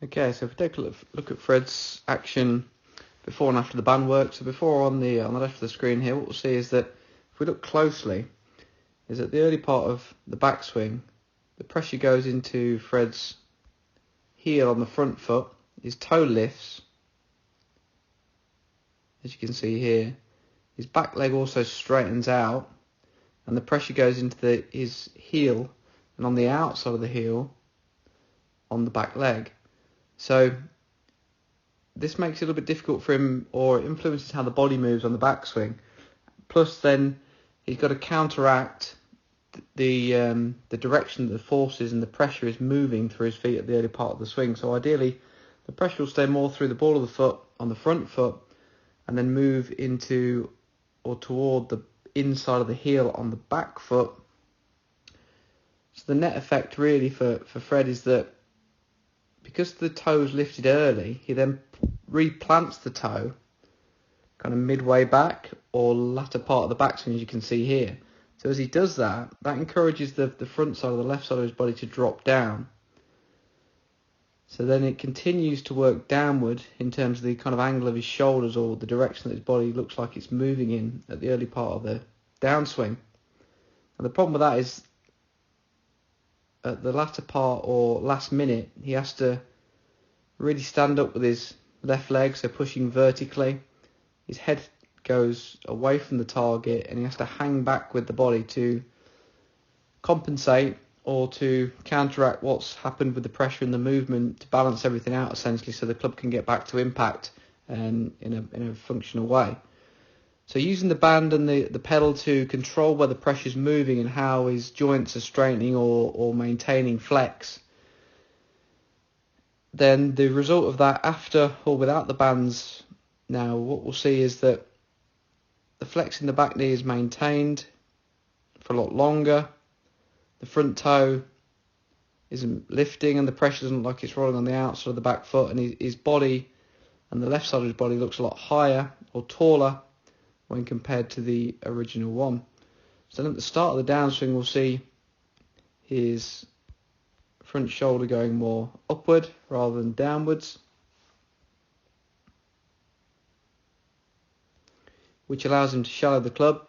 Okay, so if we take a look at Fred's action before and after the band work. So before on the left of the screen here, what we'll see is that if we look closely, is at the early part of the backswing, the pressure goes into Fred's heel on the front foot, his toe lifts, as you can see here, his back leg also straightens out, and the pressure goes into his heel and on the outside of the heel on the back leg. So this makes it a little bit difficult for him, or influences how the body moves on the backswing. Plus then he's got to counteract the direction that the forces and the pressure is moving through his feet at the early part of the swing. So ideally the pressure will stay more through the ball of the foot on the front foot and then move into or toward the inside of the heel on the back foot. So the net effect really for Fred is that because the toe is lifted early, he then replants the toe kind of midway back or latter part of the backswing, as you can see here. So as he does that, that encourages the front side or the left side of his body to drop down. So then it continues to work downward in terms of the kind of angle of his shoulders or the direction that his body looks like it's moving in at the early part of the downswing. And the problem with that is at the latter part or last minute, he has to really stand up with his left leg, so pushing vertically. His head goes away from the target and he has to hang back with the body to compensate or to counteract what's happened with the pressure and the movement, to balance everything out essentially so the club can get back to impact and in a functional way. So using the band and the pedal to control where the pressure's moving and how his joints are straightening or maintaining flex, then the result of that after or without the bands, now what we'll see is that the flex in the back knee is maintained for a lot longer. The front toe isn't lifting and the pressure doesn't look like it's rolling on the outside of the back foot, and his body and the left side of his body looks a lot higher or taller when compared to the original one. So then at the start of the downswing we'll see his front shoulder going more upward rather than downwards, which allows him to shallow the club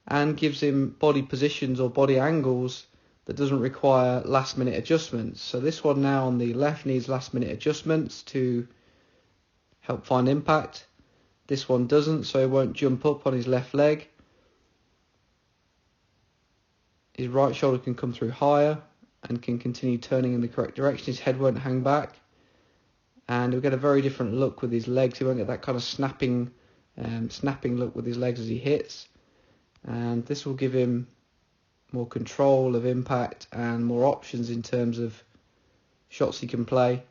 and gives him body positions or body angles that doesn't require last minute adjustments. So this one now on the left needs last minute adjustments to help find impact. This one doesn't, so he won't jump up on his left leg. His right shoulder can come through higher and can continue turning in the correct direction. His head won't hang back, and he'll get a very different look with his legs. He won't get that kind of snapping look with his legs as he hits, and this will give him more control of impact and more options in terms of shots he can play.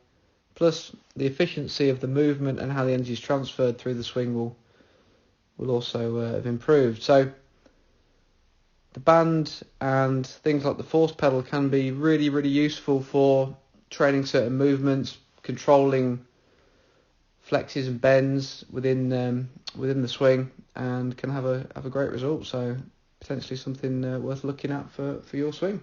Plus the efficiency of the movement and how the energy is transferred through the swing will also have improved. So the band and things like the force pedal can be really, really useful for training certain movements, controlling flexes and bends within the swing, and can have a great result. So potentially something worth looking at for your swing.